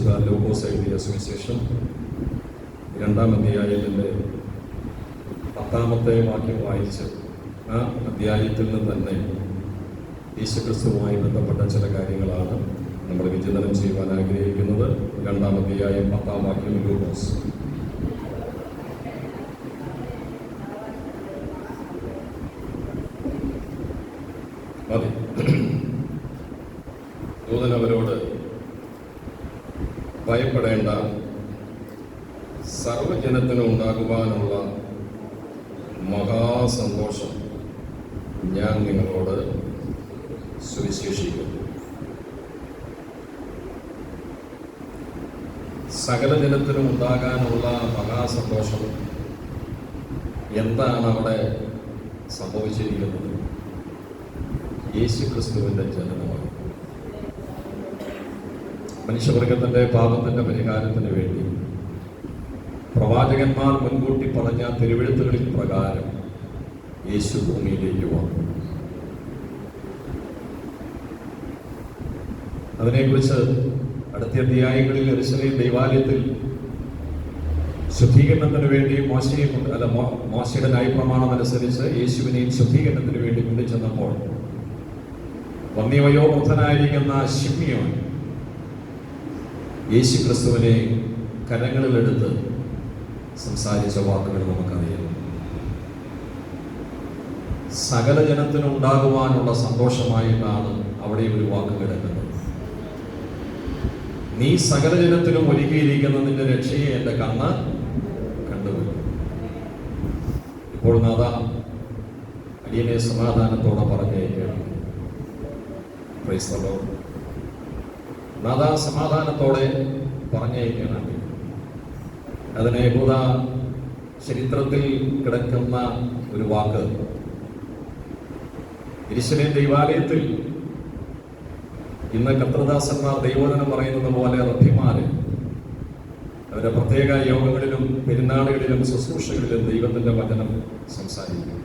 ലൂക്കോസ് എഴുതിയ സുവിശേഷം 2-ാം അധ്യായത്തിൻ്റെ 10-ാമത്തെ വാക്യം വായിച്ച് ആ അധ്യായത്തിൽ നിന്ന് തന്നെ യേശുക്രിസ്തുവുമായി ബന്ധപ്പെട്ട ചില കാര്യങ്ങളാണ് നമ്മൾ വിചിന്തനം ചെയ്യുവാൻ ആഗ്രഹിക്കുന്നത്. 2-ാം അധ്യായം 10-ാം വാക്യം ലൂക്കോസ്. മതി. ദൂതൻ അവരോട്, ഭയപ്പെടേണ്ട, സർവജനത്തിനും ഉണ്ടാകുവാനുള്ള മഹാസന്തോഷം ഞാൻ നിങ്ങളോട് സുവിശേഷിക്കുന്നു. സകല ജനത്തിനും ഉണ്ടാകാനുള്ള മഹാസന്തോഷം എന്താണ് അവിടെ സംഭവിച്ചിരിക്കുന്നത്? യേശുക്രിസ്തുവിൻ്റെ ജനനമാണ്. മനുഷ്യവർഗത്തിൻ്റെ പാപത്തിൻ്റെ പരിഹാരത്തിന് വേണ്ടി പ്രവാചകന്മാർ മുൻകൂട്ടി പറഞ്ഞ തിരുവെഴുത്തുകളിൽ പ്രകാരം യേശു ഭൂമിയിലേക്ക് വന്നു. അതിനെക്കുറിച്ച് അടുത്ത അധ്യായങ്ങളിൽ യെരൂശലേം ദൈവാലയത്തിൽ ശുദ്ധീകരണത്തിന് വേണ്ടി മോശയുടെ ന്യായപ്രമാണം അനുസരിച്ച് യേശുവിനെയും ശുദ്ധീകരണത്തിന് വേണ്ടി കൊണ്ടുചെന്നപ്പോൾ വന്യവയോവൃദ്ധനായിരിക്കുന്ന ശിമ്യോൻ യേശുക്രിസ്തുവിനെ കരങ്ങളിലെടുത്ത് സംസാരിച്ച വാക്കുകൾ നമുക്കറിയാം. സകല ജനത്തിനുണ്ടാകുവാനുള്ള സന്തോഷമായിട്ടാണ് അവിടെ ഒരു വാക്ക് കിടക്കുന്നത്. നീ സകല ജനത്തിനും ഒരുക്കിയിരിക്കുന്ന നിന്റെ രക്ഷയെ എൻ്റെ കണ്ണ് കണ്ടുവരും. ഇപ്പോൾ നാഥ അടിയനെ സമാധാനത്തോടെ പറഞ്ഞേക്കണം. Praise the Lord. നാഥ സമാധാനത്തോടെ പറഞ്ഞേക്കണം. അതിന് യഹൂദ ചരിത്രത്തിൽ കിടക്കുന്ന ഒരു വാക്ക്, യെരൂശലേം ദൈവാലയത്തിൽ ഇന്ന് കർത്തൃദാസന്മാർ ദൈവവചനം പറയുന്നത് പോലെ റബ്ബിമാര് അവരുടെ പ്രത്യേക യോഗങ്ങളിലും പെരുന്നാളുകളിലും ശുശ്രൂഷകളിലും ദൈവത്തിന്റെ വചനം സംസാരിക്കും.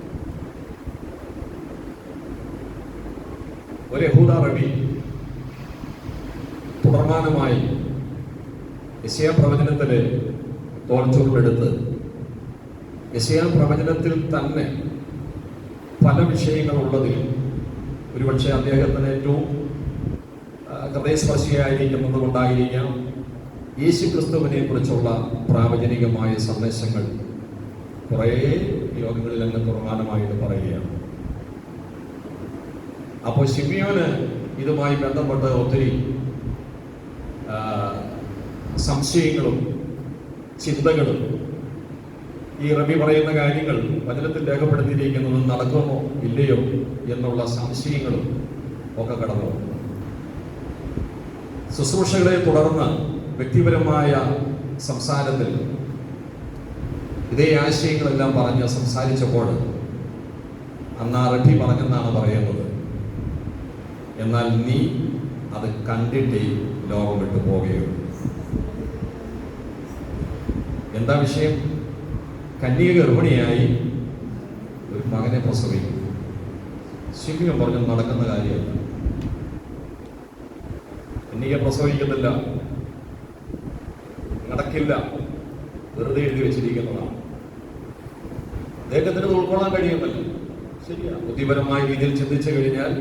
ഒരു യഹൂദ റബി തുടർമാനമായി യെശയ്യാ പ്രവചനത്തിലെ തോൽച്ചുകൊണ്ടെടുത്ത് യെശയ്യാ പ്രവചനത്തിൽ തന്നെ പല വിഷയങ്ങളുള്ളതിൽ ഒരുപക്ഷെ അദ്ദേഹത്തിന് ഏറ്റവും ഹൃദയസ്പർശിയായിരിക്കുന്നത് കൊണ്ടായിരിക്കാം യേശുക്രിസ്തുവിനെ കുറിച്ചുള്ള പ്രാവചനികമായ സന്ദേശങ്ങൾ കുറേ യോഗങ്ങളിൽ അങ്ങ് തുറമാനമായിട്ട് പറയുകയാണ്. അപ്പോൾ ശിമ്യോന് ഇതുമായി ബന്ധപ്പെട്ട് ഒത്തിരി സംശയങ്ങളും ചിന്തകളും ഈ റബി പറയുന്ന കാര്യങ്ങൾ വചനത്തിൽ രേഖപ്പെടുത്തിയിരിക്കുന്നത് നടക്കുമോ ഇല്ലയോ എന്നുള്ള സംശയങ്ങളും ഒക്കെ കടന്നു. ശുശ്രൂഷകളെ തുടർന്ന് വ്യക്തിപരമായ സംസാരത്തിൽ ഇതേ ആശയങ്ങളെല്ലാം പറഞ്ഞ് സംസാരിച്ചപ്പോൾ അന്ന് റബി പറഞ്ഞെന്നാണ് പറയുന്നത്, എന്നാൽ നീ അത് കണ്ടിട്ടേ ലോകം വിട്ടു പോകുകയുള്ളൂ. എന്താ വിഷയം? കന്യക ഗർഭിണിയായി ഒരു മകനെ പ്രസവിക്കും. ശിമ്യോൻ പറഞ്ഞു നടക്കുന്ന കാര്യമല്ല. കന്യക പ്രസവിക്കുന്നില്ല, നടക്കില്ല, വെറുതെ എഴുതി വെച്ചിരിക്കുന്നതാണ്. അദ്ദേഹത്തിന് ഉൾക്കൊള്ളാൻ കഴിയുന്നില്ല. ശരിയാ, ബുദ്ധിപരമായ രീതിയിൽ ചിന്തിച്ചു കഴിഞ്ഞാൽ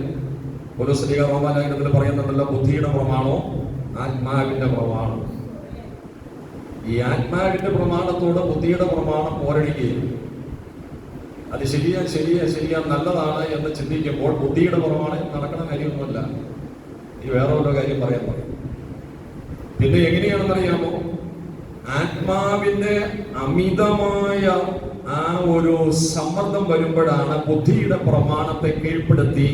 പൗലോസ് റോമാലേഖനത്തിൽ പറയുന്നുണ്ടല്ലോ, ബുദ്ധിയുടെ പ്രമാണോ ആത്മാവിന്റെ പ്രമാണം. ഈ ആത്മാവിന്റെ പ്രമാണത്തോട് ബുദ്ധിയുടെ പ്രമാണം പോരടിക്കുകയും അത് ശരിയാ നല്ലതാണ് എന്ന് ചിന്തിക്കുമ്പോൾ ബുദ്ധിയുടെ പ്രമാണം നടക്കണ കാര്യമൊന്നുമല്ല. ഈ വേറെ ഓരോ കാര്യം പറയാൻ പറയും. പിന്നെ എങ്ങനെയാണെന്നറിയാമോ? ആത്മാവിന്റെ അമിതമായ ആ ഒരു സമ്മർദ്ദം വരുമ്പോഴാണ് ബുദ്ധിയുടെ പ്രമാണത്തെ കീഴ്പ്പെടുത്തി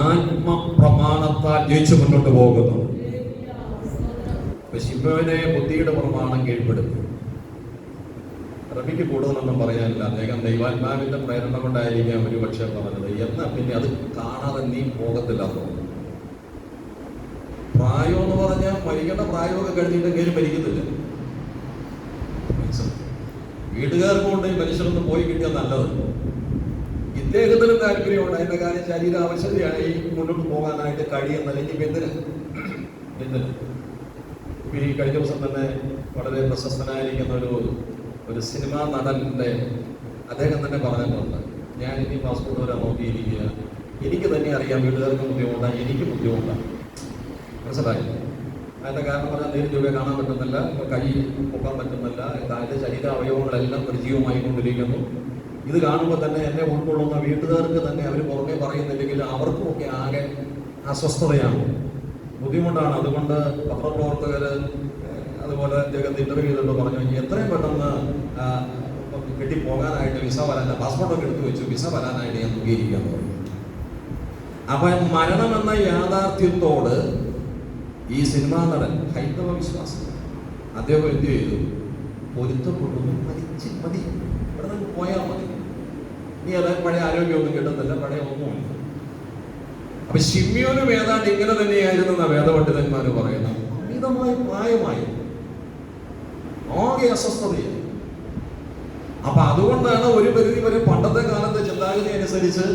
ആത്മപ്രമാണത്താൽ ജയിച്ചു മുന്നോട്ട് പോകുന്നത്. ശിമ്യോനെ ബുദ്ധിയുടെ പ്രമാണം കീഴ്പ്പെടുത്തി. റബിക്ക് കൂടുതലൊന്നും പറയാനില്ല. അദ്ദേഹം ദൈവാത്മാവിന്റെ പ്രേരണ കൊണ്ടായിരിക്കാം ഒരു പക്ഷേ പറഞ്ഞത്. എന്നാൽ പിന്നെ അത് കാണാതെ നീ പോകത്തില്ല. പ്രായം എന്ന് പറഞ്ഞാൽ മരിക്കേണ്ട പ്രായമൊക്കെ കഴിഞ്ഞിട്ട് കയറി മരിക്കത്തില്ല. വീട്ടുകാർക്ക് കൊണ്ട് മനുഷ്യരൊന്ന് പോയി കിട്ടിയാൽ നല്ലത്. ഇദ്ദേഹത്തിന് താല്പര്യമുണ്ട്. അതിന്റെ കാര്യം ശരീര ആവശ്യതയായി മുന്നോട്ട് പോകാനായിട്ട് കഴിയുന്നില്ല. ഇനിയിപ്പോൾ എന്തിന് ഈ കഴിഞ്ഞ ദിവസം തന്നെ വളരെ പ്രശസ്തനായിരിക്കുന്ന ഒരു സിനിമാ നടൻ്റെ അദ്ദേഹം തന്നെ പറഞ്ഞിട്ടുണ്ട്, ഞാൻ ഇനി പാസ്പോർട്ട് വരാൻ നോക്കിയിരിക്കുക, എനിക്ക് തന്നെ അറിയാം വീട്ടുകാർക്ക് ബുദ്ധിമുട്ടാണ്, എനിക്ക് ബുദ്ധിമുട്ടാണ്. മനസ്സിലായി? അതിൻ്റെ കാരണം പറഞ്ഞാൽ നേരിട്ട് രൂപ കാണാൻ പറ്റുന്നില്ല, കൈ പൊക്കാൻ പറ്റുന്നില്ല, അതിൻ്റെ ശരീര അവയവങ്ങളെല്ലാം നിർജീവമായി കൊണ്ടിരിക്കുന്നു. ഇത് കാണുമ്പോൾ തന്നെ എന്നെ ഉൾക്കൊള്ളുന്ന വീട്ടുകാർക്ക് തന്നെ അവർ പുറമെ പറയുന്നില്ലെങ്കിൽ അവർക്കുമൊക്കെ ആകെ അസ്വസ്ഥതയാണ്, ബുദ്ധിമുട്ടാണ്. അതുകൊണ്ട് പത്രപ്രവർത്തകർ അതുപോലെ അദ്ദേഹത്തെ ഇന്റർവ്യൂ ചെയ്തിട്ട് പറഞ്ഞു, എത്രയും പെട്ടെന്ന് കെട്ടിപ്പോകാനായിട്ട് വിസ വരാൻ, പാസ്പോർട്ടൊക്കെ എടുത്തു വെച്ചു, വിസ വരാനായിട്ട് ഞാൻ നോക്കിയിരിക്കാന്ന് പറഞ്ഞു. അപ്പം മരണമെന്ന യാഥാർത്ഥ്യത്തോട് ഈ സിനിമാ നടൻ ഹൈന്ദവ വിശ്വാസം അദ്ദേഹം എന്ത് ചെയ്തു? പൊരുത്തപ്പെടുന്നു, മതി, ഇവിടെ നിന്ന് പോയാൽ മതി, നീ അതായത് പഴയ ആരോഗ്യമൊന്നും കിട്ടുന്നില്ല, പഴയ ഒന്നുമില്ല. അപ്പൊ ശിമ്യോനും ഏതാണ്ട് ഇങ്ങനെ തന്നെയായിരുന്നു എന്നാ വേദപണ്ഡിതന്മാർ പറയുന്നത്. അമിതമായ പ്രായമായി, ആകെ അസ്വസ്ഥതയായി. അപ്പൊ അതുകൊണ്ടാണ് ഒരു പരിധി വരെ പണ്ടത്തെ കാലത്തെ ചിന്താഗതി അനുസരിച്ച്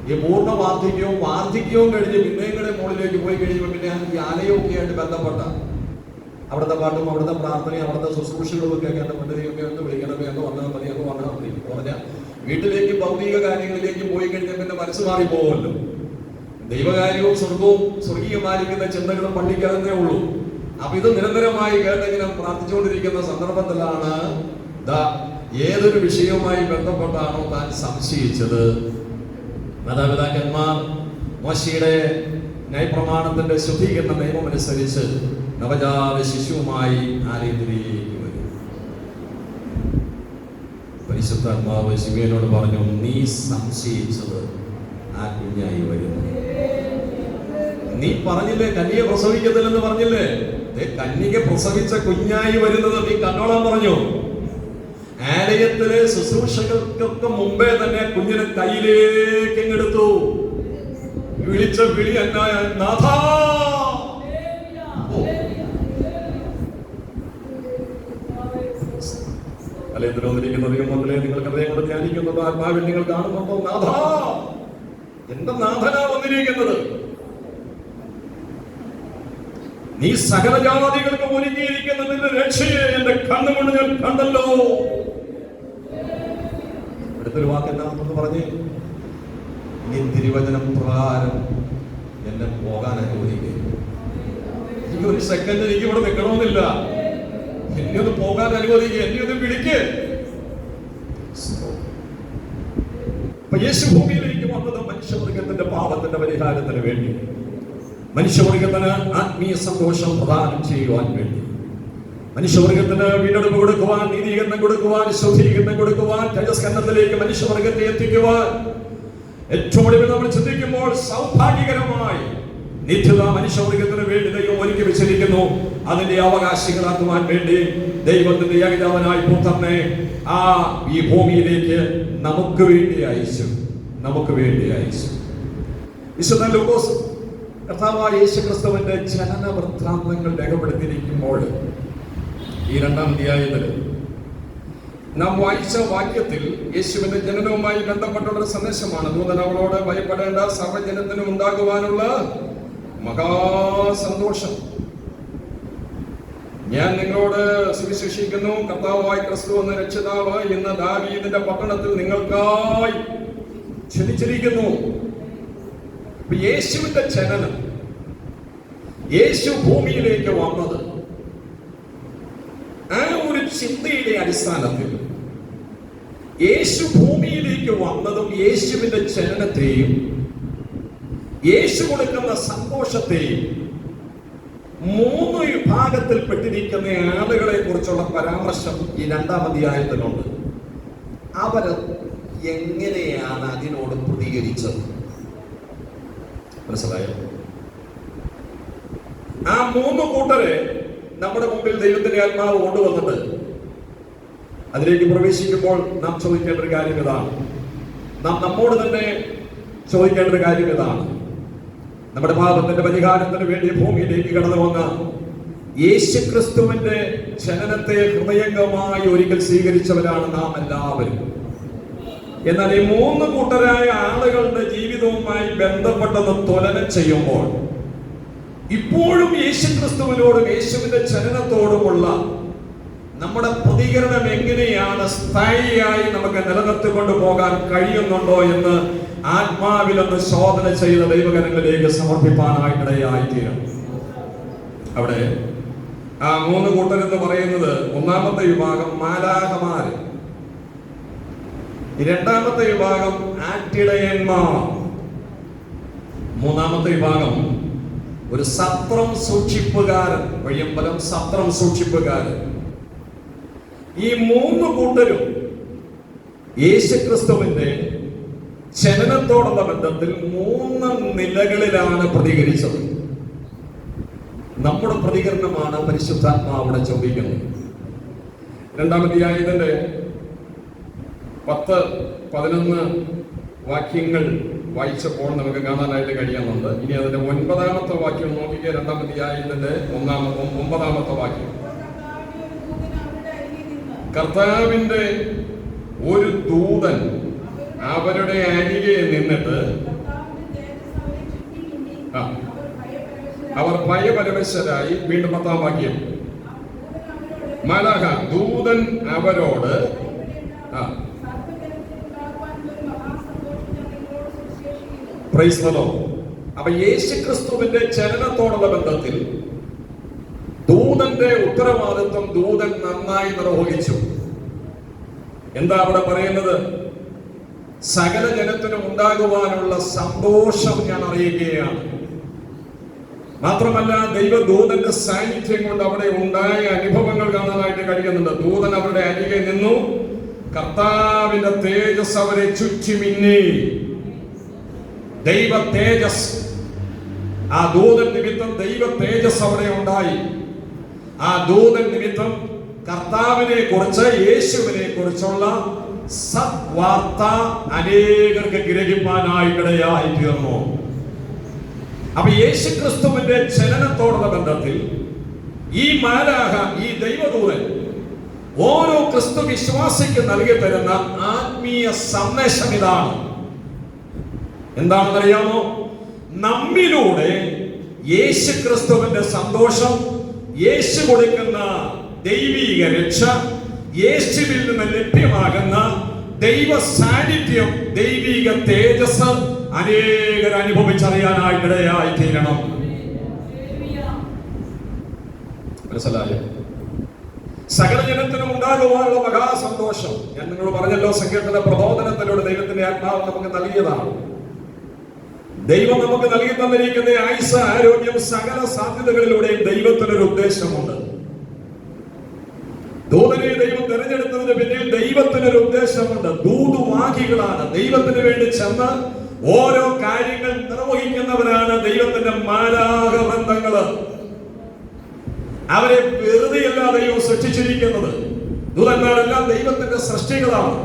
ഈ പൂർണ്ണ വാർദ്ധക്യവും കഴിഞ്ഞ് പിന്നെയും കൂടെ മുകളിലേക്ക് പോയി കഴിയുമ്പോൾ പിന്നെ ഈ ആലയമൊക്കെ ആയിട്ട് ബന്ധപ്പെട്ട അവിടുത്തെ പാട്ടും അവിടുത്തെ പ്രാർത്ഥനയും അവിടുത്തെ ശുശ്രൂഷകളും ഒക്കെ എന്റെ മുന്നിലേക്ക് ഒന്ന് വിളിക്കണമേ, എന്ന് വന്നാൽ മതി, എന്ന് വന്നാൽ മതി പറഞ്ഞാൽ വീട്ടിലേക്ക് ഭൗതിക കാര്യങ്ങളിലേക്ക് പോയി കഴിഞ്ഞാൽ പിന്നെ മനസ്സ് മാറി പോകുമല്ലോ. ദൈവകാര്യവും സ്വർഗീയമായിരിക്കുന്ന ചിന്തകളും പള്ളിക്കകത്തേ ഉള്ളൂ. അപ്പൊ ഇത് നിരന്തരമായി കേട്ടിങ്ങനെ പ്രാർത്ഥിച്ചുകൊണ്ടിരിക്കുന്ന സന്ദർഭത്തിലാണ് ഏതൊരു വിഷയവുമായി ബന്ധപ്പെട്ടാണോ താൻ സംശയിച്ചത്, മാതാപിതാക്കന്മാർ മോശയുടെ ന്യായപ്രമാണത്തിന്റെ ശുദ്ധീകരണ നിയമം അനുസരിച്ച് നവജാത ശിശുവുമായി ആലയത്തിലേക്ക് വരും. പരിശുദ്ധാത്മാവ് ശിമയോനോട് പറഞ്ഞു, നീ സംശയിച്ചത് ആ കുഞ്ഞായി വരുന്നു. നീ പറഞ്ഞില്ലേ കന്യക പ്രസവിക്കത്തില്ലെന്ന് പറഞ്ഞില്ലേ? കന്യക പ്രസവിച്ച കുഞ്ഞായി വരുന്നത് നീ കണ്ടോളാൻ പറഞ്ഞു. ആലയത്തിലെ ശുശ്രൂഷകൾക്കൊക്കെ മുമ്പേ തന്നെ കുഞ്ഞിനെ കയ്യിലേക്ക് എടുത്തു. വിളിച്ച വിളി എന്നായ നാഥാ. ആലയത്തിൽ വന്നിരിക്കുന്ന ദൈവമക്കളെ, നിങ്ങൾ ഹൃദയം കൊണ്ട് ധ്യാനിക്കുന്നുണ്ടോ? ആത്മാവിൽ നിങ്ങൾ കാണുന്നുണ്ടോ? നാഥാ, എന്റെ നാഥനാ വന്നിരിക്കുന്നത്. നീ സകല ജാതികൾക്ക് ഒരുങ്ങിയിരിക്കുന്ന നിന്റെ രക്ഷയെ എന്റെ കണ്ണുകൊണ്ട് ഞാൻ കണ്ടല്ലോ. അടുത്തൊരു വാക്ക് എന്താണെന്ന് പറഞ്ഞ്, നീ തിരുവചനം പ്രകാരം എന്നെ പോകാൻ അനുവദിക്കുക. എനിക്ക് ഒരു സെക്കൻഡ് എനിക്ക് ഇവിടെ നിൽക്കണമെന്നില്ല, എന്നെ ഒന്ന് പോകാൻ അനുവദിക്കുക, എന്നെ ഒന്ന് വിളിക്ക്. യേശു ഭൂമിയിലേക്ക് വന്നത് മനുഷ്യവർഗത്തിന്റെ പാപത്തിന്റെ പരിഹാരത്തിന് വേണ്ടി, മനുഷ്യവർഗത്തിന് ആത്മീയ സന്തോഷം പ്രദാനം ചെയ്യുവാൻ വേണ്ടി, മനുഷ്യവർഗത്തിന് വീണ്ടെടുപ്പ് കൊടുക്കുവാൻ, നീതീകരണം കൊടുക്കുവാൻ, ശുദ്ധീകരണം കൊടുക്കുവാൻ, തേജസ്കരണത്തിലേക്ക് മനുഷ്യവർഗത്തെ എത്തിക്കുവാൻ, ഏറ്റവും ഒടുവിൽ നമ്മൾ ചിന്തിക്കുമ്പോൾ സൗഭാഗ്യകരമായി നിത്യത മനുഷ്യവർഗത്തിന് വേണ്ടി ദൈവം ഒരുക്കി വെച്ചിരിക്കുന്നു. അതിന്റെ അവകാശികളാക്കുവാൻ വേണ്ടി ദൈവത്തിന്റെ ഏകജാതനായ പുത്രനെ ഈ ഭൂമിയിലേക്ക് നമുക്ക് വേണ്ടി അയച്ചു. വിശുദ്ധ ലൂക്കോസ് കർത്താവായ യേശുക്രിസ്തുവിന്റെ ജനന വൃത്താന്തങ്ങൾ രേഖപ്പെടുത്തിയിരിക്കുമ്പോൾ ഈ 2-ാം അധ്യായത്തിൽ നാം വായിച്ച വാക്യത്തിൽ യേശുവിന്റെ ജനനവുമായി ബന്ധപ്പെട്ടുള്ള സന്ദേശമാണ്. ദൂതൻ അവളോട് ഭയപ്പെടേണ്ട, സർവ്വജനത്തിനും ഉണ്ടാകുവാനുള്ള മഹാസന്തോഷം ഞാൻ നിങ്ങളോട് സുവിശേഷിക്കുന്നു. കർത്താവായ ക്രിസ്തു എന്ന രക്ഷിതാവ് ഇന്ന് ദാവീദിന്റെ പട്ടണത്തിൽ നിങ്ങൾക്കായി ജനിച്ചിരിക്കുന്നു. യേശുവിന്റെ ജനനം, യേശു ഭൂമിയിലേക്ക് വന്നത്, ആ ഒരു ചിന്തയുടെ അടിസ്ഥാനത്തിൽ യേശു ഭൂമിയിലേക്ക് വന്നതും യേശുവിന്റെ ജനനത്തെയും യേശു കൊടുക്കുന്ന സന്തോഷത്തെയും 3 വിഭാഗത്തിൽ പെട്ടിരിക്കുന്ന ആളുകളെ കുറിച്ചുള്ള പരാമർശം ഈ 2-ാം അധ്യായത്തിലുണ്ട്. അവർ എങ്ങനെയാണ് അതിനോട് പ്രതികരിച്ചത്? മനസ്സിലായോ? ആ 3 കൂട്ടരെ നമ്മുടെ മുമ്പിൽ ദൈവത്തിന്റെ ആത്മാവ് കൊണ്ടുവന്നിട്ട് അതിലേക്ക് പ്രവേശിക്കുമ്പോൾ നാം ചോദിക്കേണ്ട ഒരു കാര്യം ഇതാണ്. നാം നമ്മോട് തന്നെ ചോദിക്കേണ്ട ഒരു കാര്യം ഇതാണ്. നമ്മുടെ പാപത്തിന്റെ പരിഹാരത്തിന് വേണ്ടി ഭൂമിയിലേക്ക് കടന്നു വന്ന യേശുക്രിസ്തുവിന്റെ ജനനത്തെ ഹൃദയംഗമായി ഒരിക്കൽ സ്വീകരിച്ചവരാണ് നാം എല്ലാവരും. എന്നാൽ ഈ 3 കൂട്ടരായ ആളുകളുടെ ജീവിതവുമായി ബന്ധപ്പെട്ടത് തുലനം ചെയ്യുമ്പോൾ ഇപ്പോഴും യേശുക്രിസ്തുവിനോടും യേശുവിന്റെ ചലനത്തോടുമുള്ള നമ്മുടെ പ്രതികരണം എങ്ങനെയാണ് സ്ഥായിയായി നമുക്ക് നിലനിർത്തിക്കൊണ്ടു പോകാൻ കഴിയുന്നുണ്ടോ എന്ന് ആത്മാവിലൊന്ന് ശോധന ചെയ്ത ദൈവകരങ്ങളിലേക്ക് സമർപ്പിക്കാനായിട്ടിടയായിത്തീരും. അവിടെ ആ 3 കൂട്ടരെന്ന് പറയുന്നത് ഒന്നാമത്തെ വിഭാഗം മാലാഖമാര്, രണ്ടാമത്തെ വിഭാഗം ആട്ടിടയന്മാർ, മൂന്നാമത്തെ വിഭാഗം ഒരു സത്രം സൂക്ഷിപ്പുകാരൻ, വഴിയമ്പലം സത്രം സൂക്ഷിപ്പുകാരൻ. ഈ 3 കൂട്ടരും യേശുക്രിസ്തുവിന്റെ ചലനത്തോടുള്ള ബന്ധത്തിൽ 3 നിലകളിലാണ് പ്രതികരിച്ചത്. നമ്മുടെ പ്രതികരണമാണ് പരിശുദ്ധാത്മാവ് അവിടെ ചോദിക്കുന്നത്. 2-ാം അധ്യായത്തിന്റെ 10-11 വാക്യങ്ങൾ വായിച്ചപ്പോൾ നമുക്ക് കാണാനായിട്ട് കഴിയുന്നുണ്ട്. ഇനി അതിന്റെ 9-ാമത്തെ വാക്യം നോക്കിക്കുക. 2-ാം അധ്യായത്തിന്റെ 9-ാമത്തെ വാക്യം. കർത്താവിന്റെ ഒരു ദൂതൻ അവരുടെ അരികെ നിന്നിട്ട് അവർ ഭയപരവശരായി. വീണ്ടും 10-ാം വാക്യം. മാലാഖ ദൂതൻ അവരോട് പ്രൈസ് ദി ലോർഡ്. അപ്പൊ യേശുക്രിസ്തുവിന്റെ ചലനത്തോടുള്ള ബന്ധത്തിൽ ദൂതന്റെ ഉത്തരവാദിത്വം ദൂതൻ നന്നായി നിർവഹിച്ചു. എന്താ അവിടെ പറയുന്നത്? സകല ജനത്തിനും ഉണ്ടാകുവാനുള്ള സന്തോഷം ഞാൻ അറിയുകയാണ്. മാത്രമല്ല ദൈവദൂതന്റെ സാന്നിധ്യം കൊണ്ട് അവിടെ ഉണ്ടായ അനുഭവങ്ങൾ കാണാനായിട്ട് കഴിയുന്നുണ്ട്. ദൂതൻ അവരുടെ അരികെ നിന്നു, കർത്താവിന്റെ തേജസ് അവരെ ചുറ്റി മിന്നി. ദൈവ തേജസ്, ആ ദൂതൻ നിമിത്തം ദൈവ തേജസ് അവിടെ ഉണ്ടായി. ആ ദൂതൻ നിമിത്തം കർത്താവിനെ കുറിച്ച്, യേശുവിനെ കുറിച്ചുള്ള സദ്വാർത്ത അനേകർക്ക് ഗ്രഹിപ്പാനായിട്ടിടയായി തീർന്നു. അപ്പൊ യേശുക്രിസ്തുവിന്റെ ചലനത്തോടുള്ള ബന്ധത്തിൽ ഈ മാലാഖ, ഈ ദൈവദൂതൻ ഓരോ ക്രിസ്തു വിശ്വാസിക്ക് നൽകി തരുന്ന ആത്മീയ സന്ദേശം ഇതാണ്. എന്താണെന്നറിയാമോ? നമ്മിലൂടെ യേശുക്രിസ്തുവിന്റെ സന്തോഷം, യേശു കൊടുക്കുന്ന ദൈവീക രക്ഷ, യേശുവിൽ നിന്ന് ലഭ്യമാകുന്ന ദൈവ സാന്നിധ്യം, ദൈവിക തേജസ് അനേകർ അനുഭവിച്ചറിയാനായിട്ടിടയായി തീരണം. മനസ്സിലായോ? സകല ജനത്തിനും ഉണ്ടാകുവാനുള്ള മഹാസന്തോഷം ഞാൻ നിങ്ങളോട് പറഞ്ഞല്ലോ. സങ്കീർത്തന പ്രബോധനത്തിലൂടെ ദൈവത്തിന്റെ ആത്മാവ് നമുക്ക് നൽകിയതാണ്. ദൈവം നമുക്ക് നൽകി തന്നിരിക്കുന്ന ആയുസ്സ്, ആരോഗ്യം, സകല സാധ്യതകളിലൂടെയും ദൈവത്തിനൊരു ഉദ്ദേശമുണ്ട്. ദൂതനെ ദൈവം തിരഞ്ഞെടുത്തതിന് പിന്നിൽ ദൈവത്തിനൊരു ഉദ്ദേശമുണ്ട്. ദൂതുവാഹികളാണ്. ദൈവത്തിന് വേണ്ടി ചെന്ന് ഓരോ കാര്യങ്ങൾ നിർവഹിക്കുന്നവരാണ് ദൈവത്തിന്റെ മാലാഖ വൃന്ദങ്ങള്. അവരെ വെറുതെയല്ല ദൈവം സൃഷ്ടിച്ചിരിക്കുന്നത്. ദൂതന്മാരെല്ലാം ദൈവത്തിന്റെ സൃഷ്ടികളാണ്.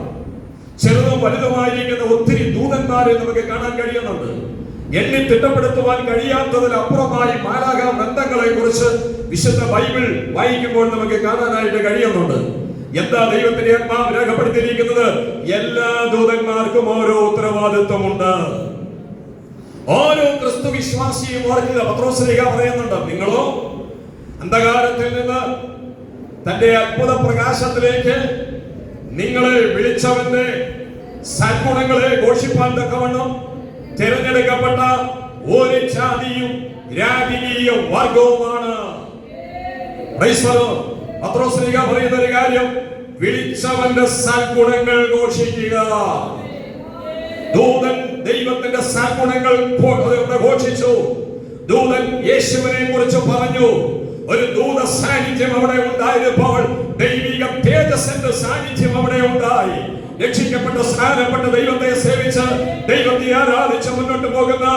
ചെറുതും വലുതുമായിരിക്കുന്ന ഒത്തിരി ദൂതന്മാരെ നമുക്ക് കാണാൻ കഴിയുന്നുണ്ട്. എണ്ണി തിട്ടപ്പെടുത്തുവാൻ കഴിയാത്തതിലപ്പുറമായി മാലാഖ വൃന്ദങ്ങളെ കുറിച്ച് വിശുദ്ധ ബൈബിൾ വായിക്കുമ്പോൾ നമുക്ക് കാണാനായിട്ട് കഴിയുന്നുണ്ട്. എന്താ ദൈവത്തിന്റെ ആത്മാവ് രേഖപ്പെടുത്തിയിരിക്കുന്നത്? എല്ലാ ദൂതന്മാർക്കും ഓരോ ഉത്തരവാദിത്വമുണ്ട്. ഓരോ ക്രിസ്തു വിശ്വാസിയും ഓർക്കുക. പത്രോസ്ലീഹ പറയുന്നുണ്ട്, നിങ്ങളോ അന്ധകാരത്തിൽ നിന്ന് തന്റെ അത്ഭുത പ്രകാശത്തിലേക്ക് നിങ്ങളെ വിളിച്ചവന്റെ സദ്ഗുണങ്ങളെ ഘോഷിപ്പാൻ തക്കവണ്ണം തിരഞ്ഞെടുക്കപ്പെട്ട ഒരു ജാതിയും രാജകീയ വർഗവുമാണ്. പത്രോസ്ലീഹ പറയുന്ന ഒരു കാര്യം, വിളിച്ചവന്റെ സദ്ഗുണങ്ങൾ ഘോഷിക്കുക. ദൂതൻ ദൈവത്തിന്റെ സദ്ഗുണങ്ങൾ ഘോഷിച്ചു. ദൂതൻ യേശുവിനെ കുറിച്ച് പറഞ്ഞു. ഒരു ദൂത സാന്നിധ്യം അവിടെ ഉണ്ടായപ്പോൾ ദൈവിക തേജസ്സിന്റെ സാന്നിധ്യം അവിടെ ഉണ്ടായി. രക്ഷിക്കപ്പെട്ട സ്നാനപ്പെട്ട ദൈവത്തെ സേവിച്ച് ദൈവത്തെ ആരാധിച്ച് മുന്നോട്ട് പോകുന്ന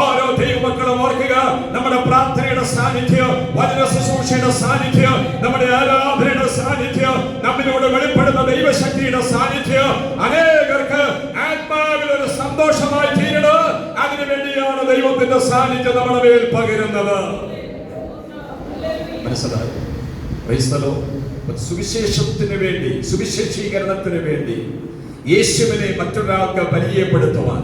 ഓരോ ദൈവമക്കളും ഓർക്കുക, നമ്മുടെ പ്രാർത്ഥനയുടെ സാന്നിധ്യം, വചന ശുശ്രൂഷയുടെ സാന്നിധ്യം, നമ്മുടെ ആരാധനയുടെ സാന്നിധ്യം, നമ്മിലൂടെ വെളിപ്പെടുന്ന ദൈവശക്തിയുടെ സാന്നിധ്യം അനേകർക്ക് ആത്മാവിൽ ഒരു സന്തോഷമായി തീരണം. അതിനുവേണ്ടിയാണ് ദൈവത്തിന്റെ സാന്നിധ്യം നമ്മുടെ മേൽ പകരുന്നത്. മനസ്സിലായി? സുവിശേഷത്തിന് വേണ്ടി, സുവിശേഷീകരണത്തിന് വേണ്ടി യേശുവിനെ മറ്റൊരാൾക്ക് പരിചയപ്പെടുത്തുവാൻ,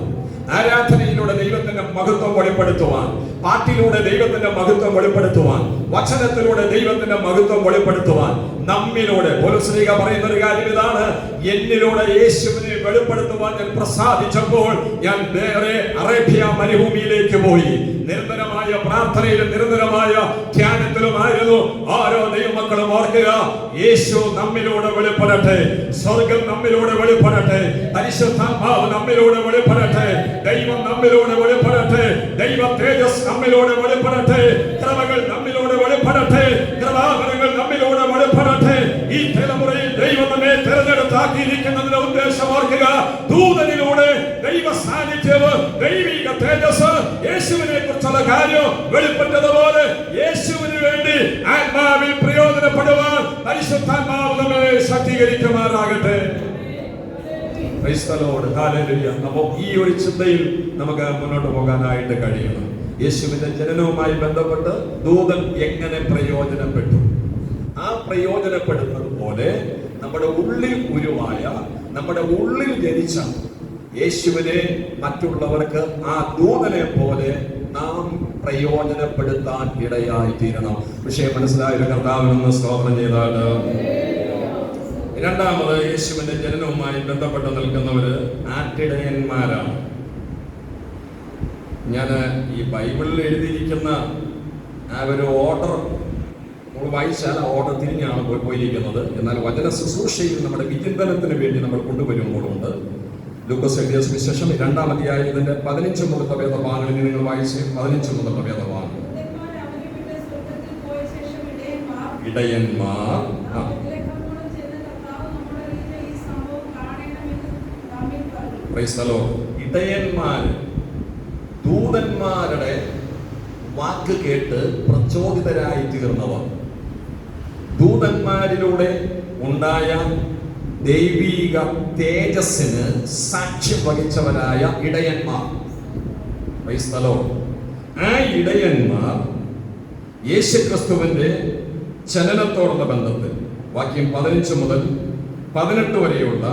ആരാധനയിലൂടെ ദൈവത്തിന്റെ മഹത്വം വെളിപ്പെടുത്തുവാൻ, പാട്ടിലൂടെ ദൈവത്തിന്റെ മഹത്വം വെളിപ്പെടുത്തുവാൻ, വചനത്തിലൂടെ ദൈവത്തിന്റെ മഹത്വം വെളിപ്പെടുത്തുവാൻ നമ്മിലൂടെ പൗലോസ്ലീഹ പറയുന്ന ഒരു കാര്യം ഇതാണ്: എന്നിലൂടെ യേശുവിനെ വെളിപ്പെടുത്തുവാൻ ഞാൻ പ്രസാദിച്ചപ്പോൾ ഞാൻ നേരെ അറേബ്യ മരുഭൂമിയിലേക്ക് പോയി. നിരന്തരമായ പ്രാർത്ഥനയിലും നിരന്തരമായ ധ്യാനത്തിലുമായിരുന്നു. ഓരോ ദൈവമക്കളും ഓർക്കുക, യേശു നമ്മിലൂടെ വെളിപ്പെടട്ടെ, സ്വർഗം നമ്മിലൂടെ വെളിപ്പെടട്ടെ, പരിശുദ്ധാത്മാവ് നമ്മിലൂടെ വെളിപ്പെടട്ടെ, ദൈവം നമ്മിലൂടെ വെളിപ്പെടട്ടെ, ദൈവ തേജസ് നമ്മിലൂടെ വെളിപ്പെടട്ടെ, കൃപകൾ നമ്മിലൂടെ വെളിപ്പെടട്ടെ, കൃപാവരങ്ങൾ നമ്മിലൂടെ വെളിപ്പെടട്ടെ. ഈ തലമുറയിൽ ദൈവം നമ്മെ തിരഞ്ഞെടുത്താക്കിയിരിക്കുന്നതിന്റെ ഉദ്ദേശം ഓർക്കുക. ദൂതനിലൂടെ ദൈവ സാന്നിധ്യവും ദൈവിക തേജസ് യേശുവിനെ കുറിച്ചുള്ള കാര്യം വെളിപ്പെട്ടതുപോലെ യേശുവിന് വേണ്ടി ആത്മാവിൽ പ്രയോജനപ്പെടുവാൻ പരിശുദ്ധാത്മാവ് നമ്മെ ശക്തീകരിക്കുമാറാകട്ടെ. അപ്പോ ഈ ഒരു ചിന്തയിൽ നമുക്ക് മുന്നോട്ട് പോകാനായിട്ട് കഴിയണം. യേശുവിന്റെ ജനനവുമായി ബന്ധപ്പെട്ട് ദൂതൻ എങ്ങനെ പ്രയോജനപ്പെട്ടു? ആ പ്രയോജനപ്പെടുന്നത് പോലെ നമ്മുടെ ഉള്ളിൽ ഉരുവായ, നമ്മുടെ ഉള്ളിൽ ജനിച്ച യേശുവിനെ മറ്റുള്ളവർക്ക് ആ ദൂതനെ പോലെ നാം പ്രയോജനപ്പെടുത്താൻ ഇടയായി തീരണം. വിഷയം മനസ്സിലായ കർത്താവിനൊന്ന് സ്തോത്രം ചെയ്താണ്. രണ്ടാമത്, യേശുവിന്റെ ജനനവുമായി ബന്ധപ്പെട്ട് നിൽക്കുന്നവര് ആട്ടിടയന്മാരാണ്. ഞാൻ ഈ ബൈബിളിൽ എഴുതിയിരിക്കുന്ന ആ ഒരു ഓർഡർ നമ്മൾ വായിച്ചാൽ ആ ഓർഡർ തിരിഞ്ഞാണ് പോയിരിക്കുന്നത്. എന്നാൽ വചന ശുശ്രൂഷയിൽ നമ്മുടെ വിചിന്തനത്തിന് വേണ്ടി നമ്മൾ കൊണ്ടുവരുമ്പോഴുണ്ട്. ലൂക്കോസ് എഴുതിയ സുവിശേഷം 2-ാം അധ്യായത്തിന്റെ 15 മുതലുള്ള വേദഭാഗങ്ങളിൽ നിങ്ങൾ വായിച്ച് 15 മുതലുള്ള വേദഭാഗം. ഇടയന്മാർ ഇടയന്മാർ ദൂതന്മാരുടെ വാക്ക് കേട്ട് പ്രചോദിതരായി തീർന്നവർ, ദൂതന്മാരിലൂടെ ഉണ്ടായ ദൈവീക തേജസ്സിന് സാക്ഷ്യം വഹിച്ചവരായ ഇടയന്മാർ. ആ ഇടയന്മാർ യേശുക്രിസ്തുവിന്റെ ചലനത്തോടുള്ള ബന്ധത്തിൽ വാക്യം 15 മുതൽ 18 വരെയുള്ള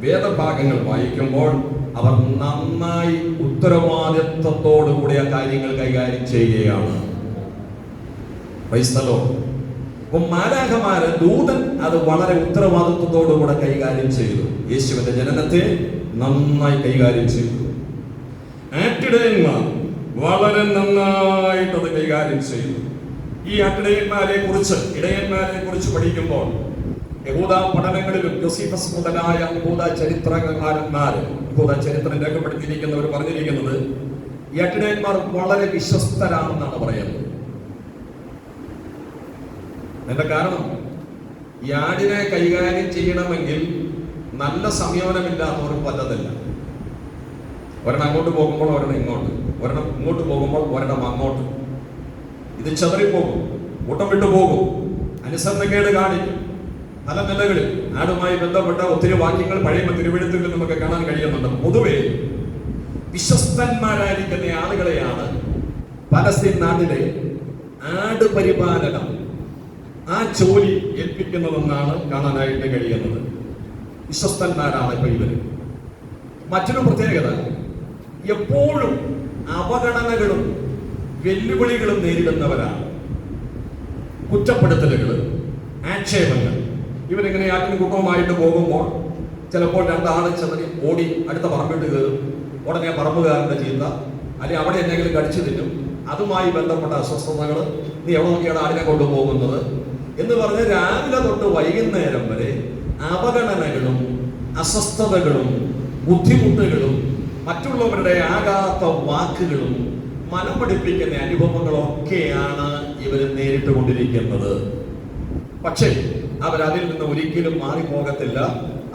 വേദഭാഗങ്ങൾ വായിക്കുമ്പോൾ അവർ നന്നായി ഉത്തരവാദിത്വത്തോടുകൂടി ആ കാര്യങ്ങൾ കൈകാര്യം ചെയ്യുകയാണ്. അപ്പം മാലാഖമാര്, ദൂതൻ അത് വളരെ ഉത്തരവാദിത്വത്തോടുകൂടെ കൈകാര്യം ചെയ്തു. യേശുവിന്റെ ജനനത്തെ നന്നായി കൈകാര്യം ചെയ്തു. ആട്ടിടയന്മാർ വളരെ നന്നായിട്ടത് കൈകാര്യം ചെയ്തു. ഈ ആട്ടിടയന്മാരെ കുറിച്ച് പഠിക്കുമ്പോൾ യഹൂദ പഠനങ്ങളിലും ജോസീഫസ് മുതലായ യഹൂദ ചരിത്രകാരന്മാര്, യഹൂദ ചരിത്രം രേഖപ്പെടുത്തിയിരിക്കുന്നവർ പറഞ്ഞിരിക്കുന്നത് ഈ ആട്ടിടയന്മാർ വളരെ വിശ്വസ്തരാണെന്നാണ് പറയുന്നത്. അതിന്റെ കാരണം, ഈ ആടിനെ കൈകാര്യം ചെയ്യണമെങ്കിൽ നല്ല സംയമനമില്ലാത്തവർക്ക് പറ്റത്തില്ല. ഒരെണ്ണം അങ്ങോട്ട് പോകുമ്പോൾ ഒരെണ്ണം ഇങ്ങോട്ട്, ഒരെണ്ണം ഇങ്ങോട്ട് പോകുമ്പോൾ ഒരെണ്ണം അങ്ങോട്ട്. ഇത് ചെതറിപ്പോകും, കൂട്ടം വിട്ടു പോകും, അനുസരണക്കേട് കാണിക്കും. പല നിലകളിൽ ആടുമായി ബന്ധപ്പെട്ട ഒത്തിരി വാക്യങ്ങൾ പഴയ തിരുവെഴുത്തുകളിൽ നമുക്ക് കാണാൻ കഴിയുന്നുണ്ട്. പൊതുവെ വിശ്വസ്തന്മാരായിരിക്കുന്ന ആളുകളെയാണ് പലസ്തീൻ നാട്ടിലെ ആട് പരിപാലനം ആ ജോലി ഏൽപ്പിക്കുന്നതെന്നാണ് കാണാനായിട്ട് കഴിയുന്നത്. വിശ്വസ്തന്മാരാണ് ഇപ്പൊ ഇവര്. മറ്റൊരു പ്രത്യേകത, എപ്പോഴും അവഗണനകളും വെല്ലുവിളികളും നേരിടുന്നവരാണ്. കുറ്റപ്പെടുത്തലുകൾ, ആക്ഷേപങ്ങൾ. ഇവരിങ്ങനെ ആട്ടിൻ കൂട്ടവുമായിട്ട് പോകുമ്പോൾ ചിലപ്പോൾ രണ്ടാള് ചെന്ന് ഓടി അടുത്ത പറമ്പിട്ട് കയറും. ഉടനെ പറമ്പുകാരന്റെ ചീത്ത, അല്ലെങ്കിൽ അവിടെ എന്തെങ്കിലും കടിച്ചു തിന്നും. അതുമായി ബന്ധപ്പെട്ട അസ്വസ്ഥതകൾ, നീ എവിടെ നോക്കിയാണ് ആടിനെ കൊണ്ടുപോകുന്നത് എന്ന് പറഞ്ഞ് രാവിലെ തൊട്ട് വൈകുന്നേരം വരെ അവഗണനകളും അസ്വസ്ഥതകളും ബുദ്ധിമുട്ടുകളും മറ്റുള്ളവരുടെ ആകാത്ത വാക്കുകളും മനം പഠിപ്പിക്കുന്ന അനുഭവങ്ങളൊക്കെയാണ് ഇവർ നേരിട്ട് കൊണ്ടിരിക്കുന്നത്. പക്ഷേ അവരതിൽ നിന്ന് ഒരിക്കലും മാറിപ്പോകത്തില്ല.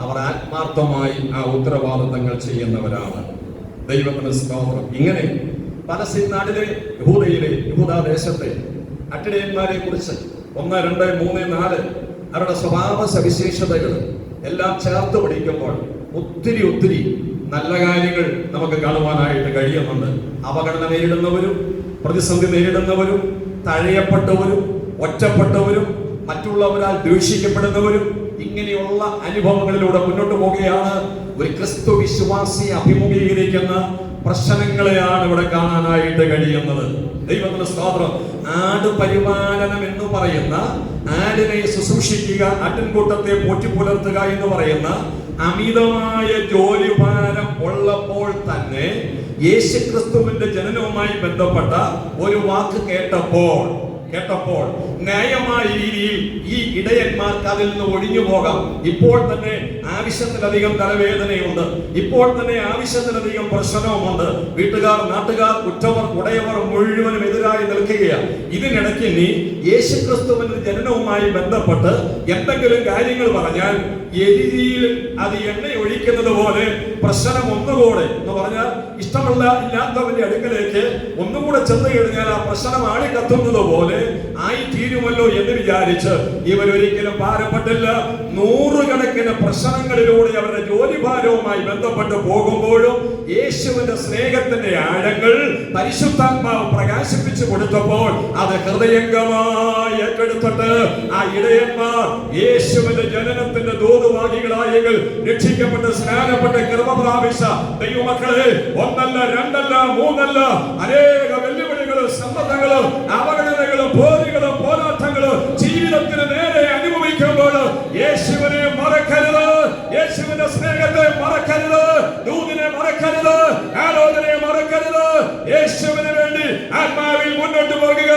അവർ ആത്മാർത്ഥമായി ആ ഉത്തരവാദിത്തങ്ങൾ ചെയ്യുന്നവരാണ്. ദൈവത്തിന് സ്തോത്രം. ഇങ്ങനെ പലസ്തീൻ നാട്ടിലെ യഹൂദാദേശത്തെ അട്ടിടയന്മാരെ കുറിച്ച് 1, 2, 3, 4 അവരുടെ സ്വഭാവ സവിശേഷതകൾ എല്ലാം ചേർത്ത് പഠിക്കുമ്പോൾ ഒത്തിരി നല്ല കാര്യങ്ങൾ നമുക്ക് കാണുവാനായിട്ട് കഴിയുന്നുണ്ട്. അവഗണന നേരിടുന്നവരും, പ്രതിസന്ധി നേരിടുന്നവരും, തഴയപ്പെട്ടവരും, ഒറ്റപ്പെട്ടവരും, മറ്റുള്ളവരാൽ ദ്വേഷിക്കപ്പെടുന്നവരും, ഇങ്ങനെയുള്ള അനുഭവങ്ങളിലൂടെ മുന്നോട്ട് പോവുകയാണ് ഒരു ക്രിസ്തു വിശ്വാസി അഭിമുഖീകരിക്കുന്ന പ്രശ്നങ്ങളെയാണ് ഇവിടെ കാണാനായിട്ട് കഴിയുന്നത്. ദൈവത്തിന്റെ സ്തോത്രം. ആട് പരിപാലനം എന്ന് പറയുന്ന, ആടിനെ ശുശ്രൂഷിക്കുക, ആട്ടിൻകൂട്ടത്തെ പോറ്റിപ്പുലർത്തുക എന്ന് പറയുന്ന അമിതമായ ജോലിഭാരം ഉള്ളപ്പോൾ തന്നെ യേശുക്രിസ്തുവിന്റെ ജനനവുമായി ബന്ധപ്പെട്ട ഒരു വാക്ക് കേട്ടപ്പോൾ ന്യായമായ രീതിയിൽ ഈ ഇടയന്മാർക്ക് അതിൽ നിന്ന് ഒഴിഞ്ഞു പോകാം. ഇപ്പോൾ തന്നെ ആവശ്യത്തിലധികം തലവേദനയുണ്ട്, ഇപ്പോൾ തന്നെ ആവശ്യത്തിലധികം പ്രശ്നവുമുണ്ട്. വീട്ടുകാർ, നാട്ടുകാർ, ഉറ്റവർ, ഉടയവർ മുഴുവനും എതിരായി നിൽക്കുകയാണ്. ഇതിനിടയ്ക്ക് നീ യേശുക്രിസ്തുവിന്റെ ജനനവുമായി ബന്ധപ്പെട്ട് എന്തെങ്കിലും കാര്യങ്ങൾ പറഞ്ഞാൽ എരിയിൽ അത് എണ്ണ ഒഴിക്കുന്നത് പോലെ പ്രശ്നം ഒന്നുകൂടെ എന്ന് പറഞ്ഞാൽ ഇല്ലാത്തവന്റെ അടുക്കലേക്ക് ഒന്നുകൂടെ ചെന്ന് കഴിഞ്ഞാൽ ആ പ്രശ്നം ആളി കത്തുന്നത് പോലെ ആയി തീരുമല്ലോ എന്ന് വിചാരിച്ച് ഇവരൊരിക്കലും ഭാരപ്പെട്ടില്ല. നൂറുകണക്കിന് പ്രശ്നങ്ങളിലൂടെ അവരുടെ ജോലിഭാരവുമായി ബന്ധപ്പെട്ട് പോകുമ്പോഴും യേശുവിന്റെ സ്നേഹത്തിന്റെ ആഴങ്ങൾ പരിശുദ്ധാത്മാവ് പ്രകാശിപ്പിച്ചു കൊടുത്തപ്പോൾ അത് ഹൃദയംഗമായി ഏറ്റെടുത്തിട്ട് ആ ഇടയന്മാർ യേശുവിന്റെ ജനനത്തിന്റെ ദൂതുവാഹികളായെങ്കിൽ രക്ഷിക്കപ്പെട്ട് സ്നാനപ്പെട്ട് കൃപ പ്രാപിച്ച ദൈവമക്കളെ, ഒന്നല്ല, രണ്ടല്ല, മൂന്നല്ല, അനേക വെല്ലുവിളികളും സമ്മർദ്ദങ്ങളും അവഗണനകളും പോരുകളും പോരാട്ടങ്ങളും ജീവിതത്തിന് നേരെ അനുഭവിക്കുമ്പോൾ യേശുവിനെ മറക്കരുത്, യേശുവിന്റെ സ്നേഹത്തെ മറക്കരുത്, ദൂതിനെ മറക്കരുത്, ആലോചനയെ മറക്കരുത്. യേശുവിന് വേണ്ടി ആത്മാവിൽ മുന്നോട്ട് പോകുക.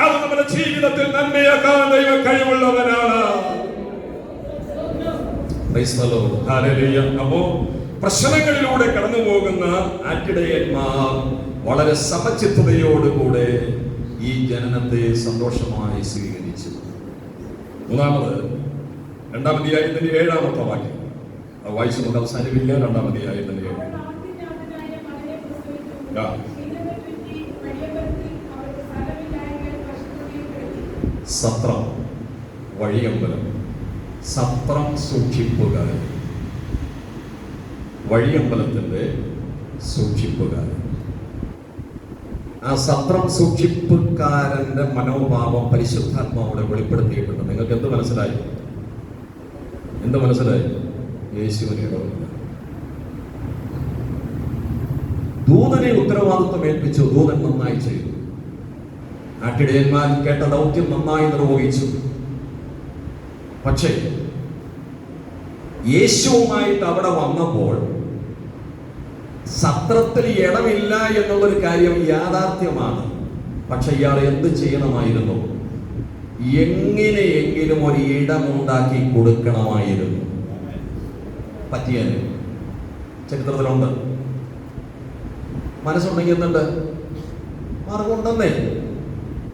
അത് നമ്മുടെ ജീവിതത്തിൽ നന്മയാക്കാൻ ദൈവം കഴിവുള്ളവനാണ്. അപ്പോ പ്രശ്നങ്ങളിലൂടെ കടന്നു പോകുന്ന ആട്ടിടയന്മാർ വളരെ സമചിത്തതയോടുകൂടെ ഈ ജനനത്തെ സന്തോഷമായി സ്വീകരിച്ചു. മൂന്നാമത് 2-ാം അധ്യായത്തിന്റെ 7-ാമത്തെ വാക്യം വായിച്ചു കൊണ്ട് അവസാനിപ്പിക്കുക. 2-ാം അധ്യായത്തിന്റെ 7. സത്രം, വഴിയമ്പലം, സത്രം സൂക്ഷിപ്പുകാരൻ, വഴിയമ്പലത്തിന്റെ സൂക്ഷിപ്പുകാരൻ. ആ സത്രം സൂക്ഷിപ്പുകാരന്റെ മനോഭാവം പരിശുദ്ധാത്മാവോടെ വെളിപ്പെടുത്തിയിട്ടുണ്ട്. നിങ്ങൾക്ക് എന്ത് മനസ്സിലായി? യേശുവിനെ ഇടപെടുക. ദൂതനെ ഉത്തരവാദിത്വം ഏൽപ്പിച്ചു. ദൂതൻ നന്നായി ചെയ്തു. ആട്ടിടയന്മാർ കേട്ട ദൗത്യം നന്നായി നിർവഹിച്ചു. പക്ഷേ യേശുവുമായിട്ട് അവിടെ വന്നപ്പോൾ സത്രത്തിൽ ഇടമില്ല എന്നുള്ളൊരു കാര്യം യാഥാർത്ഥ്യമാണ്. പക്ഷെ ഇയാൾ എന്ത് ചെയ്യണമായിരുന്നു? എങ്ങനെയെങ്കിലും ഒരു ഇടമുണ്ടാക്കി കൊടുക്കണമായിരുന്നു. പറ്റിയാല് ചരിത്രത്തിലുണ്ട്. മനസ്സുണ്ടെങ്കിൽ എന്തുണ്ട്? മാർഗമുണ്ടെന്നേ.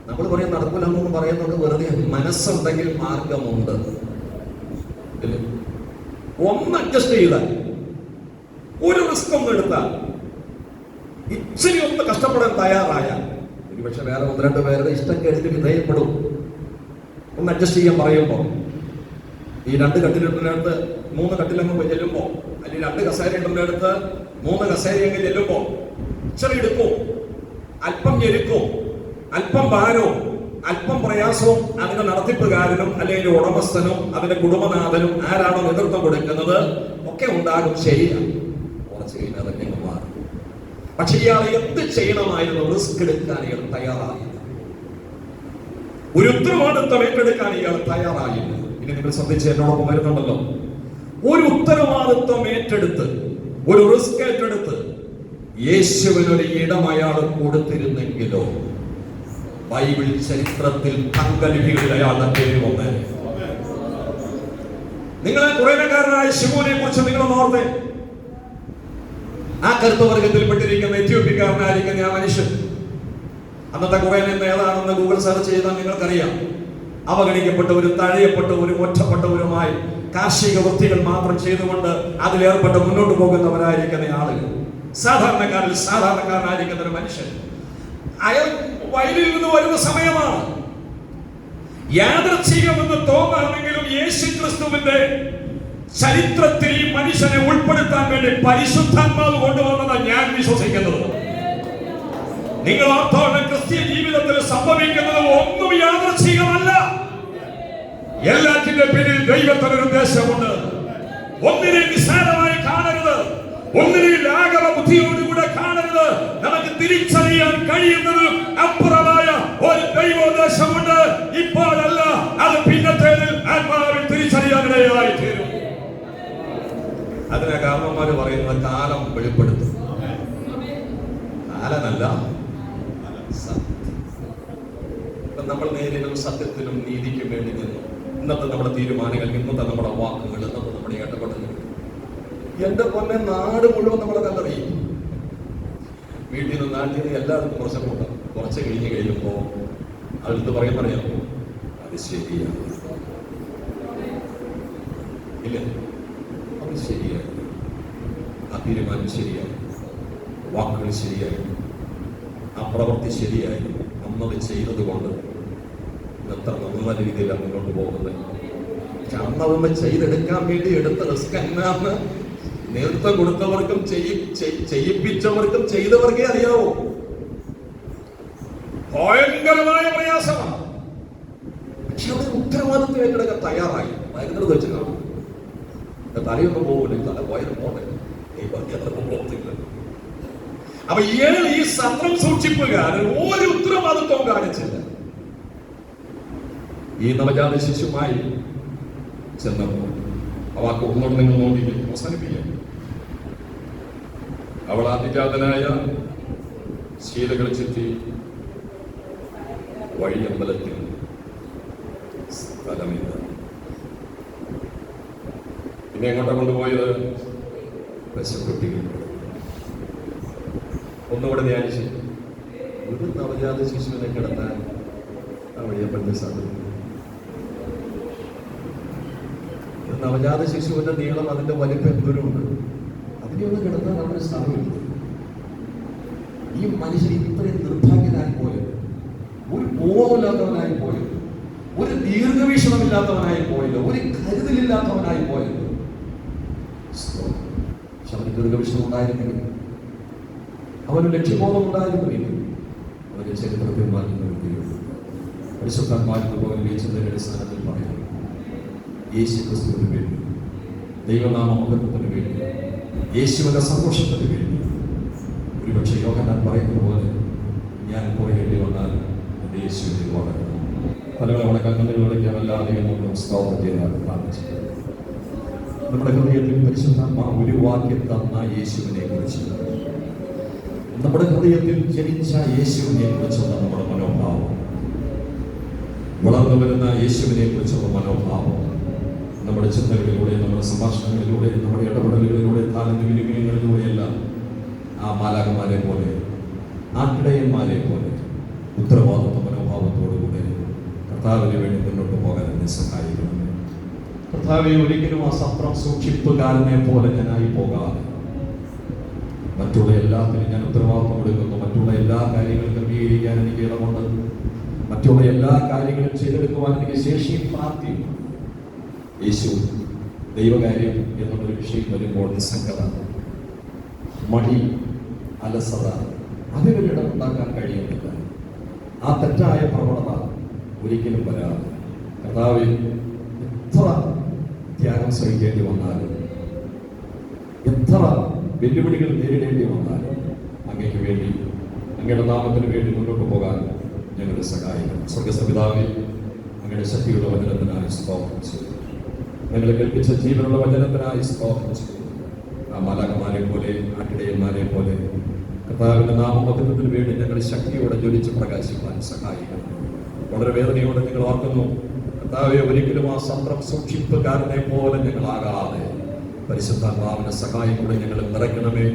നമ്മൾ പറയും നടക്കൂലെന്നൊന്നും പറയുന്നത് വെറുതെ. മനസ്സുണ്ടെങ്കിൽ മാർഗമുണ്ട്. ഒന്ന് അഡ്ജസ്റ്റ് ചെയ്താൽ, ഒരു റിസ്ക് ഒന്നും എടുത്താൽ, ഇച്ചിരി ഒന്ന് കഷ്ടപ്പെടാൻ തയ്യാറായാൽ, ഒരുപക്ഷെ വേറെ 1-2 പേരുടെ ഇഷ്ടം കേട്ടിട്ട് വിധേയപ്പെടും. ഒന്ന് അഡ്ജസ്റ്റ് ചെയ്യാൻ പറയുമ്പോൾ ഈ 2 കട്ടിലിടുന്നിടത്ത് 3 കട്ടിലങ്ങ് ചെല്ലുമ്പോ, അല്ലെങ്കിൽ 2 കസേര ഇടുന്നിടത്ത് 3 കസേരയെങ്കിൽ ചെല്ലുമ്പോ ഇച്ചിരി എടുക്കും, അല്പം ഞെരുക്കും, അല്പം ഭാരവും അല്പം പ്രയാസവും അതിന്റെ നടത്തിപ്പുകാരനും അല്ലെങ്കിൽ ഉടമസ്ഥനും അതിന്റെ കുടുംബനാഥനും ആരാണോ നേതൃത്വം കൊടുക്കുന്നത് ഒക്കെ ഉണ്ടാകും. ശരിയാണ്, കുറച്ച് കഴിഞ്ഞാൽ അതൊക്കെ മാറും. പക്ഷെ ഇയാൾ എന്ത് ചെയ്യണമായിരുന്നു? റിസ്ക് എടുക്കാൻ ഇയാൾ തയ്യാറായില്ല. ഒരു ഉത്തരവാദിത്വം ഏറ്റെടുക്കാൻ ഇയാൾ തയ്യാറായില്ല. ഇനി നിങ്ങൾ ശ്രദ്ധിച്ച് എന്നോടൊപ്പം വരുന്നുണ്ടല്ലോ. ഒരു ഉത്തരവാദിത്വം ഏറ്റെടുത്ത്, ഒരു റിസ്ക് ഏറ്റെടുത്ത് യേശുവിനൊരു ഇടം അയാൾ കൊടുത്തിരുന്നെങ്കിലോ ബൈബിൾ ചരിത്രത്തിൽ തങ്കലിപികളിൽ അയാളുടെ പേര് വന്നേ. നിങ്ങളെ കുറേനക്കാരനായ ശിമോനെ കുറിച്ച് നിങ്ങളൊന്ന് ഓർത്തേ. ആ കറുത്തവർഗത്തിൽപ്പെട്ടിരിക്കുന്ന എത്യോപ്യക്കാരനായിരിക്കുന്ന ആ മനുഷ്യൻ അന്നത്തെ കുറേന ഏതാണെന്ന് ഗൂഗിൾ സെർച്ച് ചെയ്താൽ നിങ്ങൾക്കറിയാം. അവഗണിക്കപ്പെട്ടവരും തഴയപ്പെട്ടവരും ഒറ്റപ്പെട്ടവരുമായി കാർഷിക വൃത്തികൾ മാത്രം ചെയ്തുകൊണ്ട് അതിലേർപ്പെട്ട് മുന്നോട്ട് പോകുന്നവരായിരിക്കുന്ന ആളുകൾ, സാധാരണക്കാരനായിരിക്കുന്ന ഒരു മനുഷ്യൻ. അയാൾ വയലിൽ നിന്ന് വരുന്ന സമയമാണ്. യാദൃച്ഛികമെന്ന് തോന്നാമെങ്കിലും യേശുക്രിസ്തുവിന്റെ ചരിത്രത്തിൽ ഈ മനുഷ്യനെ ഉൾപ്പെടുത്താൻ വേണ്ടി പരിശുദ്ധാത്മാവ് കൊണ്ടുവന്നതാണ് ഞാൻ വിശ്വസിക്കുന്നത്. നിങ്ങൾ ഓർത്തോളം ക്രിസ്തീയ ജീവിതത്തിൽ സംഭവിക്കുന്നത് ഒന്നും യാദൃച്ഛികമല്ല. എല്ലാറ്റിന്റെ പിന്നിൽ ദൈവത്തിനൊരു ഉദ്ദേശമുണ്ട്. ഒന്നിനെ നിസ്സാരമായി കാണരുത്. ഒന്നിനെയും ആഗമ ബുദ്ധിയോടുകൂടെ കാണരുത്. നമുക്ക് തിരിച്ചറിയാൻ കഴിയുന്നത് അപ്പുറമായ ഒരു ദൈവോദ്ദേശമുണ്ട്. ഇപ്പോഴല്ല, അത് പിന്നത്തേതിൽ ആത്മാവിൽ തിരിച്ചറിയാനിടയായി തീരും. അതിനെ കാരണന്മാര് പറയുന്നത് കാലം വെളിപ്പെടുത്തും. കാലനല്ല, നമ്മൾ നേരിലും സത്യത്തിനും നീതിക്കും വേണ്ടി നിന്നു. ഇന്നത്തെ നമ്മുടെ തീരുമാനങ്ങൾ, ഇന്നത്തെ നമ്മുടെ വാക്കുകൾ, ഇന്നത്തെ നമ്മുടെ ഇടപെടലുകൾ, എന്റെ പൊന്നെ നാട് മുഴുവൻ നമ്മളെ കണ്ടറിയും. വീട്ടിൽ നിന്ന് നാട്ടിൽ നിന്ന് എല്ലാവർക്കും കുറച്ചൊക്കെ ഉണ്ടാവും. കുറച്ച് കഴിയുമ്പോ അടുത്ത് പറയുന്നറിയാമോ, അത് ശരിയാണ്, ഇല്ല അത് ശരിയാണ്, ആ തീരുമാനം ശരിയായി, വാക്കുകൾ ശരിയായി, ആ പ്രവൃത്തി ശരിയായി, അന്നത് ചെയ്തത് കൊണ്ട് എത്ര നല്ല രീതിയിലാണ് മുന്നോട്ട് പോകുന്നത്. പക്ഷെ അന്നതൊന്ന് ചെയ്തെടുക്കാൻ വേണ്ടി എടുത്ത റിസ്ക് എന്നാന്ന് നേതൃത്വം കൊടുത്തവർക്കും ചെയ്യിപ്പിച്ചവർക്കും ചെയ്തവർക്കേ അറിയാവൂ. ഭയങ്കരമായ പ്രയാസമാണ്. പക്ഷെ അവർ ഉത്തരവാദിത്വം ഏറ്റെടുക്കാൻ തയ്യാറായി. ഭയങ്കര വെച്ച് കാണും. തലയൊന്നും പോകില്ല, തല പോയാലും പോട്ടെ, പോകത്തില്ല. അപ്പൊ ഈ സത്രം സൂക്ഷിപ്പുകാരൻ ഒരു ഉത്തരവാദിത്വം കാണിച്ചില്ല. ഈ നവജാത ശിശുമായി ചെന്നപ്പോൾ ആ വാക്ക് ഒന്നോട് നിങ്ങൾ നോക്കിയിട്ട് അവസാനിപ്പിക്കാം. അവൾ അതിജാതനായ ശീലകൾ ചുറ്റി വഴിയമ്പലത്തിൽ സ്ഥലമില്ല. പിന്നെ എങ്ങോട്ടാ കൊണ്ടുപോയത്? പശുക്കുട്ടികൾ. ഒന്നുകൂടെ ധ്യാനിച്ചു. ഒരു നവജാത ശിശുവിനെ കിടത്താൻ ആ വഴിയമ്പലത്തിൽ സാധിക്കും. നവജാത ശിശുവിന്റെ നീളം, അതിന്റെ വലിപ്പം എന്തോരമുണ്ട്. അതിനെയൊന്നും കിടത്താൻ നമ്മുടെ സ്ഥലമില്ല. ഈ മനുഷ്യൻ ഇത്രയും നിർഭാഗ്യനായി പോയത്, ഒരു ബോധമില്ലാത്തവനായി പോയത്, ഒരു ദീർഘവീക്ഷണമില്ലാത്തവനായി പോയത്, ഒരു കരുതലില്ലാത്തവനായി പോയത്. പക്ഷെ അവന് ദീർഘവീക്ഷണം ഉണ്ടായിരുന്നെങ്കിൽ, അവന് ലക്ഷ്യബോധം ഉണ്ടായിരുന്നെങ്കിൽ, അവന്റെ ചരിത്രത്തിൽ മാറ്റുന്ന വ്യക്തിയുണ്ട്. പരിശുദ്ധാത്മാവിന്റെ പോലെ വീഴ്ചയുടെ അടിസ്ഥാനത്തിൽ പറയുന്നു, യേശു ക്രിസ്തുവിന് വേണ്ടി, ദൈവനാമത്തിന് വേണ്ടി, യേശുവിന്റെ സന്തോഷത്തിന് വേണ്ടി, ഒരുപക്ഷെ യോഹന്നാൻ പറയുന്നത് പോലെ ഞാൻ പോയേണ്ടി വന്നാൽ യേശുവിനെ വളരണം. പലകളെ വളക്കാൻ കണ്ണുകളടയ്ക്കാൻ അല്ലാതെ നമ്മൾ സ്തോത്രം ചെയ്താണ് പ്രാർത്ഥിച്ചത്. നമ്മുടെ ഹൃദയത്തിൽ പരിശുദ്ധാത്മാവ് ഒരു വാക്യം തന്ന യേശുവിനെ കുറിച്ച്, നമ്മുടെ ഹൃദയത്തിൽ ജനിച്ച യേശുവിനെ കുറിച്ചുള്ള നമ്മുടെ മനോഭാവം, വളർന്നു വരുന്ന യേശുവിനെ കുറിച്ചുള്ള മനോഭാവം, നമ്മുടെ ചിന്തകളിലൂടെ, നമ്മുടെ സംഭാഷണങ്ങളിലൂടെ, നമ്മുടെ ഇടപെടലുകളിലൂടെ, താലന്ത് വിനിമയങ്ങളിലൂടെയെല്ലാം ആ മാലാഖമാരെ പോലെ, ആട്ടിടയന്മാരെ പോലെ ഉത്തരവാദിത്വ മനോഭാവത്തോടുകൂടെ കർത്താവിന് വേണ്ടി മുന്നോട്ട് പോകാൻ എന്നെ സഹായിക്കണം. കർത്താവെ, ഒരിക്കലും ആ സത്രം സൂക്ഷിപ്പുകാരനെ പോലെ ഞാനായി പോകാതെ മറ്റുള്ള എല്ലാത്തിനും ഞാൻ ഉത്തരവാദിത്വം കൊടുക്കുന്നു. മറ്റുള്ള എല്ലാ കാര്യങ്ങളും ക്രമീകരിക്കാൻ എനിക്ക് ഇടമുണ്ട്. മറ്റുള്ള എല്ലാ കാര്യങ്ങളും ചെയ്തെടുക്കുവാൻ എനിക്ക് ശേഷിയും പ്രാപ്തിയും. യേശു ദൈവകാര്യം എന്നുള്ളൊരു വിഷയം വരുമ്പോൾ നിസ്സംഗത, മടി, അലസത, അതിനൊരിടമുണ്ടാക്കാൻ കഴിയുന്നില്ല. ആ തെറ്റായ പ്രവണത ഒരിക്കലും വരാതെ കർത്താവിൽ എത്ര ത്യാഗം സഹിക്കേണ്ടി വന്നാലും, എത്ര വെല്ലുവിളികൾ നേരിടേണ്ടി വന്നാലും അങ്ങയ്ക്ക് വേണ്ടി, അങ്ങയുടെ നാമത്തിന് വേണ്ടി മുന്നോട്ട് പോകാൻ ഞങ്ങളുടെ സഹായിക്കണം. സ്വർഗസപിതാവിൽ അങ്ങയുടെ ശക്തിയുള്ള വചനത്തിനായി സ്തോത്രം ചെയ്തു. ഞങ്ങളെ കൽപ്പിച്ച ജീവനുള്ള വചനത്തിനായി സ്തോത്രം ചെയ്തു. ആ മാലാഖമാരെ പോലെ, ആട്ടിടയന്മാരെ പോലെ കർത്താവിന്റെ നാമമഹത്വത്തിന് വേണ്ടി ഞങ്ങളുടെ ശക്തിയോടെ ജ്വലിച്ച് പ്രകാശിക്കാൻ സഹായിക്കണം. വളരെ വേദനയോടെ നിങ്ങൾ ഓർക്കുന്നു, കർത്താവെ, ഒരിക്കലും ആ സത്രം സൂക്ഷിപ്പുകാരനെ പോലെ ഞങ്ങളാകാതെ പരിശുദ്ധാത്മാവിന്റെ സഹായം കൂടെ ഞങ്ങളെ നിറയ്ക്കണമേ.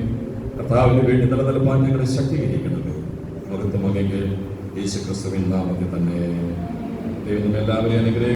കർത്താവിന് വേണ്ടി നിലനിൽപ്പാൻ ഞങ്ങളെ ശക്തീകരിക്കണമേ. മഹത്വം അങ്ങേക്ക് യേശുക്രിസ്തുവിൻ നാമത്തിൽ തന്നെ. ദൈവം എല്ലാവരെയും അനുഗ്രഹിക്കട്ടെ.